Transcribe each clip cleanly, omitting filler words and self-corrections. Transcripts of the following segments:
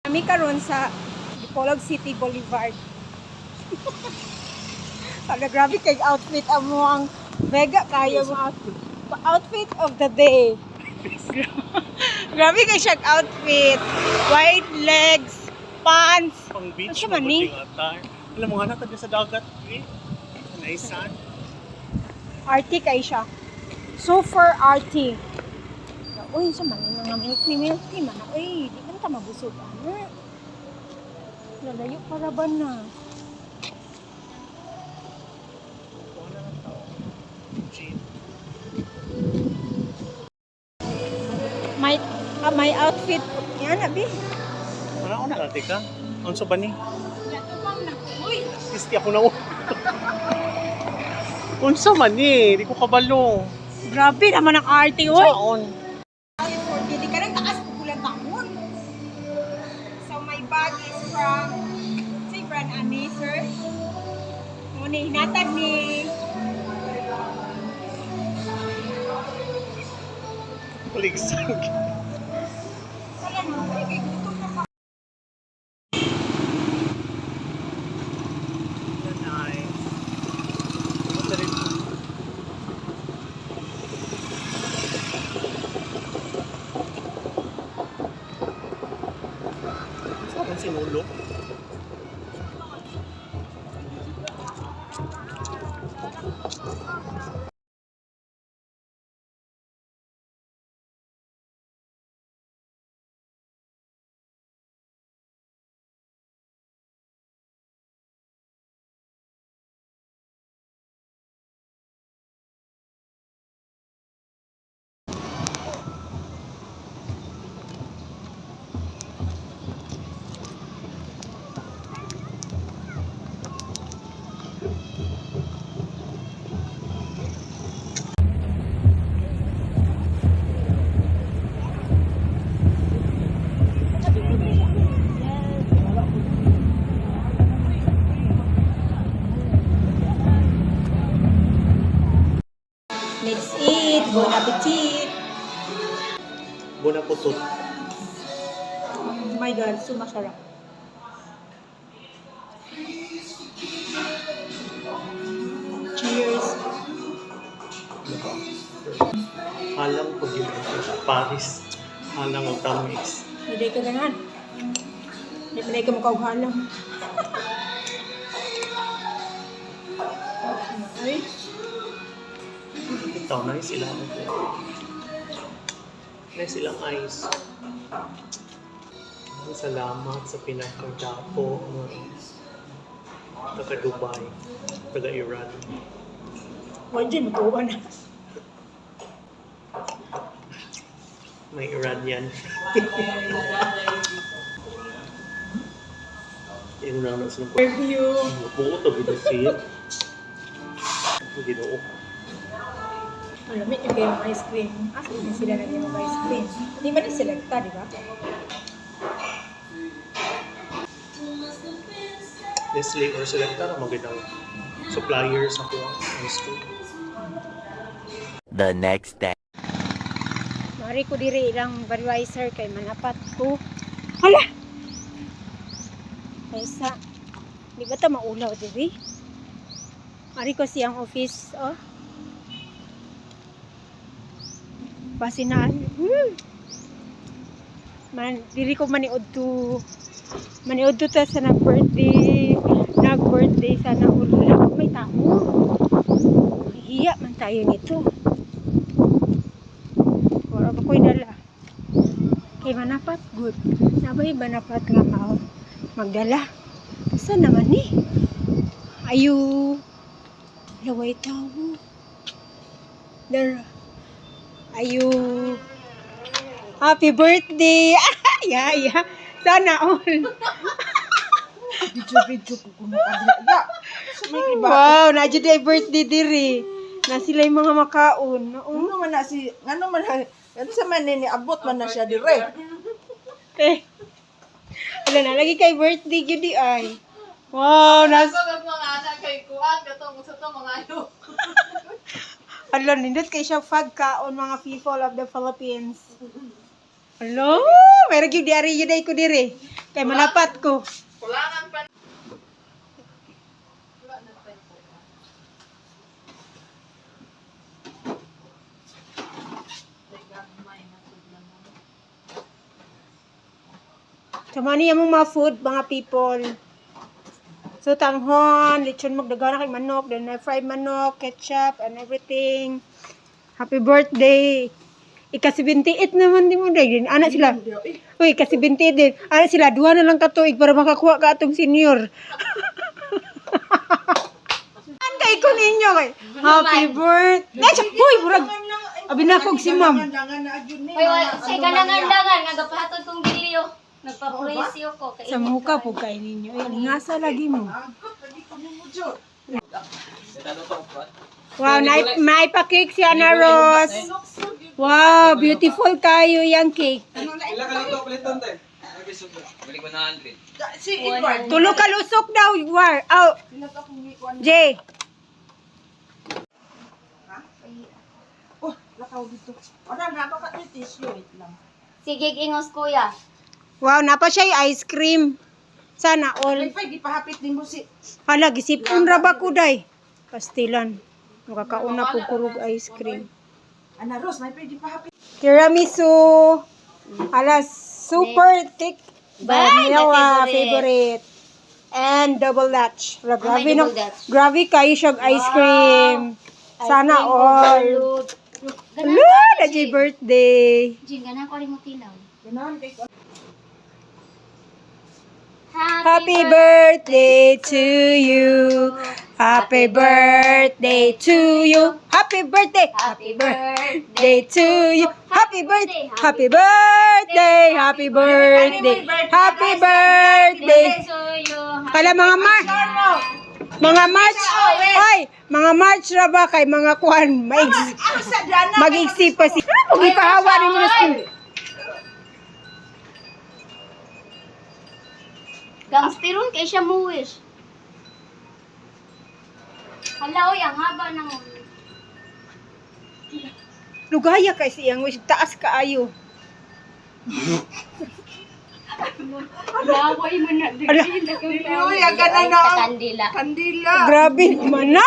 Kami karon sa Dipolog City Boulevard. Kada grabe kay outfit amo ang mega kayo mo outfit of the day. Grabe kay siya outfit. White legs, pants. Pang beach Ano mo man ni? Alam mo nga na sa dagat. Naisan. Arty kay siya. Super arty. Uy, sa man nga milk ni man. Uy, di man ta mabusog ano. Lalayo para ba na? My outfit. Yan abi. Wala ko na ka. Ano sa ba ni? Natumang na ko. Uy, Isti ako na. Unsa man ni? Di ko kabalo. grabe naman ang arty oy. Saon? Ay, for di ka nang taas bulan taon. So my bag is from say brand ani sir. Muna hinatag ni Kuligsag. Wala na, ay kay gutom na pa. Nanay. Saan sinulo? Let's eat. Bon appetit. Buna putot. Oh my God, sumasarap. Cheers. Halang ko din sa Paris. Halang ang tamis. Hindi ka ganyan. Hindi ka makaughalang. Ay, Ito na silang silang ice. Salamat sa pinagkagdapo taga Dubai, taga Iran. wala dyan, matuwa na. May Iranian. Yung naman sa Review. buo to binusin. Ginoo. Malamit yung kayo ng ice cream. Asa din sila nagyan ng ice cream? Hindi ba din selecta, di ba? Nestle or Selecta na magandang suppliers ako ang ice cream. The next day. Mari ko diri ilang Budweiser kay manapat ko. Hala! Kaysa, di ba ito maulaw diri? Mari ko siyang office, oh. Pasinaan. Man, diri ko maniod to ta sa nag-birthday sana ulo. May tao. Hiya man tayo nito. Wala ba ko'y dala? Kay manapat, good. Nabay manapat nga magdala. Saan naman ni? Ayu. Laway tao. Dar. Ayu. Happy birthday! Yeah. Sana all. Video ko kuno kadya. Wow, na day birthday diri. Na sila yung mga makaon. Ano man na si ano man ano sa man ni abot man na siya dire. Eh. Wala na lagi kay birthday gyud di ay. Wow, nas mga anak kay kuan katong sa to mga ano. Ala nindot kay siya fag kaon mga people of the Philippines. Hello, mayroon yung diary yun ay ko dire. Kay malapat ko. Kulangan pa. Wala na pa po. Sama niya mong mga food, mga people. So, tanghon, lechon magdagana kay manok, then may fried manok, ketchup, and everything. Happy birthday! Ika-78 naman di mo dahil. Anak sila. Uy, ika-78 din. Anak sila, 2 na lang katuig para makakuha ka atong senior. Antay ko ninyo kay. Happy birthday! Uy, murag. Abinakog si ma'am. Hoy, say galangan-langan nga gapahatod kong giliyo. Nagpapulisyo ko kay Sa muka po kay ninyo. Ay, ngasa lagi mo. Wow, may pa-cake si Ana Rose. Wow, beautiful kayo yung cake. Ilang ka luto, palitan tayo. Balik ko na 100. Si Edward. Tulo ka lusok daw, War. Oh, Jay. Oh, lakaw dito. Wala na ba ka tissue? Wait lang. sige ingos kuya. Wow, napa siya yung ice cream. Sana all. Ay, di pa hapit din mo si... Hala, gisipon ra ba ko, day? Pastilan. Makakauna po kurog ice cream. Ana Rose, may pwede pa hapit. Tiramisu. Hala, super thick. Vanilla favorite. And double Dutch. Hala, grabe no. double Dutch. Grabe kayo siyang ice cream. Sana all. Hala, na Jay birthday. Jin gana ko rin mo tilaw. Ganahan kay Happy birthday to you. Happy birthday to you. Happy birthday. Happy birthday Day to you. Happy birthday. Happy birthday. Happy birthday. Happy birthday. to you. Kala mga mga March. Oy, mga March ra ba kay mga kuan mag-igsip pa si. Ug ipahawa rin mo sa Gangsteron kay siya mo wish. Hala oy, ang haba ng lugaya kay siyang wish taas kaayo. laway mo na Ala. Uy, aga na na. sa kandila. Kandila. Grabe man na.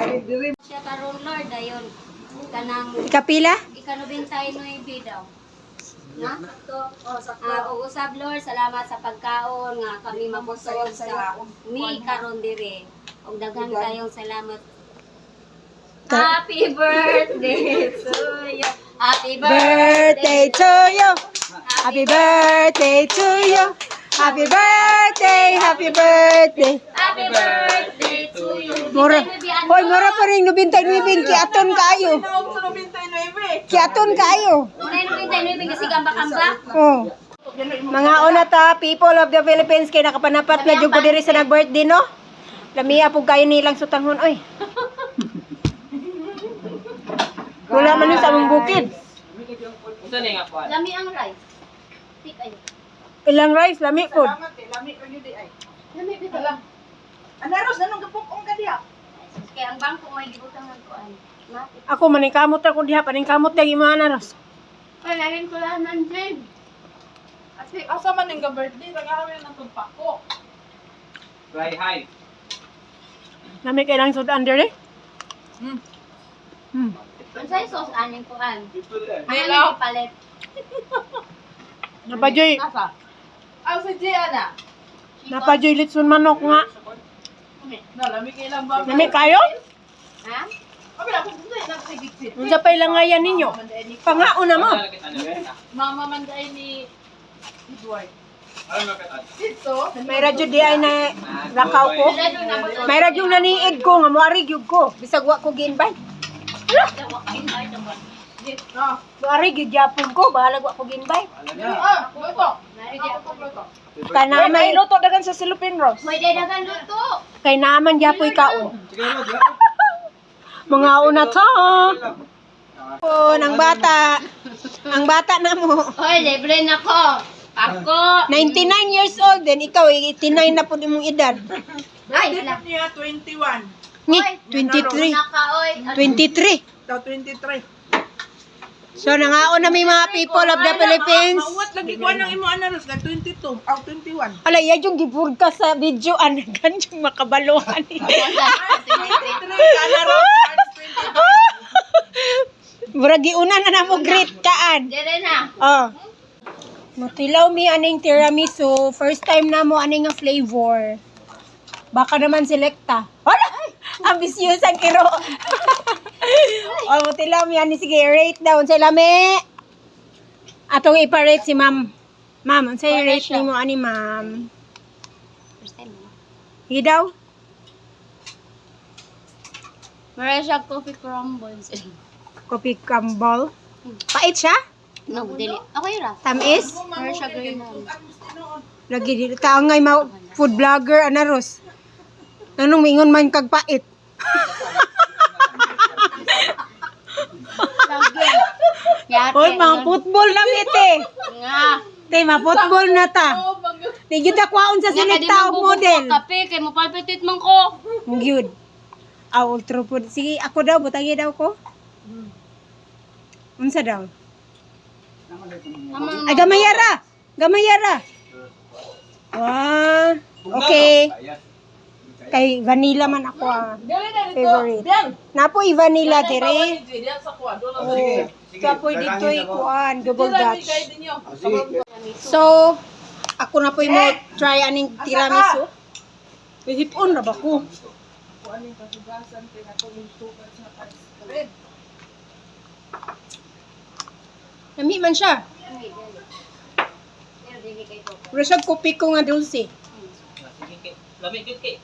Ay, diri. Siya karon Lord dayon kanang Kapila? ikanubintay no daw. Na? Uusab Lord, salamat sa pagkaon nga kami mapusog sa mi karon dire. Og daghan kayong salamat. Happy birthday to you. Happy Birthday to you. Happy birthday to you. Happy birthday. Happy birthday. Happy birthday to you. Mura. Hoy, mura pa rin 99 kiaton kayo. Sa 99. Kiaton kayo. Unay no bintay kasi gamba-gamba. Oh. Mga una ta, people of the Philippines kay nakapanapat na jud ko diri sa nag-birthday no. Lamiya pug kayo nilang sutanghon oy. Wala man yun sa among bukid. Lami ang rice. Tik ay. Ilang rice lami pod. Salamat eh, lami ko yun di ay. Lami bitaw. Ana Rose, nanong gapukong ka diya? Kaya ang bangko may gibutang ng kuan. Ako maningkamot ako diha paningkamot dagi mga naros. Kailangan ko lang ng dream. Kasi asa man yung birthday, tagawin ng tugpako. Fly high. Lami kay lang sudan diri. Ang sa sauce aning kuan. May Ang law. palit. Napajoy, Asa? Si Gianna. napajoy litson manok nga. Lamig kailan ba? Lami kayo? Ha? Abi ako gusto na sigit. Unsa pa ilangayan ninyo? Pangaon na mo. Mama man dai ni Edward. Ano makat? Dito, May radyo di ay na rakaw ko. May radyo na niid ko nga moari gyud ko. Bisag wa ko gi-invite. ah, Moari gyud gyapon ko, bahala wa ko gi-invite. luto. Ako luto. Kay naman luto dagan sa silupin Rose. May dadagan luto. Kay naman gyapoy kaon. Sige mo, Mga una to. Oh, ang bata. Ang bata na mo. Hoy, libre na ko. Ako. 99 years old din ikaw 89 na pud imong edad. Ay, Dili niya 21. Ni Hoy, 23. naka oy. 23. Daw 23. So, nangaon na may mga people of the Philippines. Mauwat lagi ko ng imo anaros ka 22 aw 21. Ala, yan yung giburdka sa video. Anagan yung makabaluhan. Buragi una na na mo great kaan. Dire na. Oh. Mutilaw mi aning tiramisu. First time na mo aning nga flavor. Baka naman selekta. Hala! Ambitious ang kiro. Oh, mutilaw mi ani. Sige, rate down. Sa lami. Atong iparate si ma'am. Ma'am, ang sa'yo rate ni mo ani ma'am. First time mo. Sige daw. Mara siya coffee crumbles. Coffee crumble. Pait siya? No, dili. Okay ra. Tamis? Mara siya green. Lagi dito. Taangay ma food vlogger, anaros. Anong mingon man kag pait? Yate. Hoy, mga football na mite. Nga. Tay, mga football na ta. Di kita kwaon sa selekta o model. Kape, kay mo palpitit man ko. Good. Ah, ultra food. Sige, ako daw, butagi daw ko. Unsa daw? Ay, gamayara. Gamayara. Wow. Okay. Kay vanilla man ako favorite. Napoy vanilla dire. Oh. Kapoy dito ikuan, double dutch. So, ako na po mo try aning tiramisu. Hipon ra ba ko? Lami man siya. Pero siya kopi ko nga dulce. Lamig yun kay.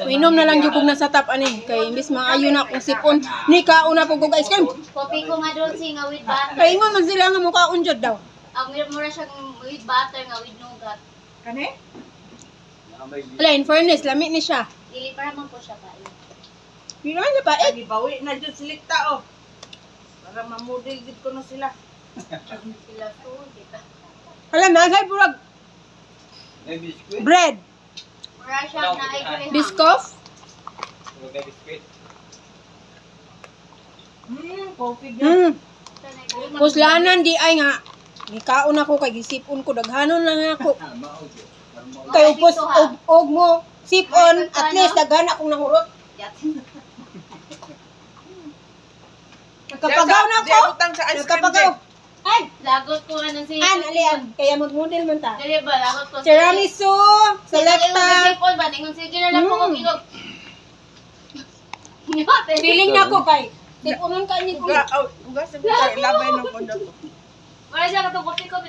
Inom na lang yung kung nasa tap ani. Kay imbis maayo na akong sipon. Ni kauna po kong ice cream. Kopi ko nga dulce nga with butter. Kay ingon man sila nga mukhaon jud daw. Ang mura siyang with butter nga with nougat. Kani? Wala, in fairness, lami ni siya. Dili para man po siya pa. Di naman siya pait. Lagi bawi na jud silikta oh. Para mamudil gid ko na sila. Sila to, dito. Alam na, say burag May biskuit. bread. Mura siya na ay kare. Biscoff. May biskuit. Coffee gyud. Puslanan di ay nga. Gikaon ako kay gisipon ko daghanon lang ako. Kay upos og mo sipon at least daghan akong nahurot. Nagkapagaw na ako. Utang sa ice cream. Nagkapagaw. Ay, Lagot ko nga ng sige. alian. Kaya mag-model man ta. Dili ba lagot ko. Tiramisu, Selecta. selecta. Sipon ba ningon sige na lang ko igog. Feeling na ko kay. Siponon ka ni ko. Uga sa labay ng kondo. Mura siya katong kopi ko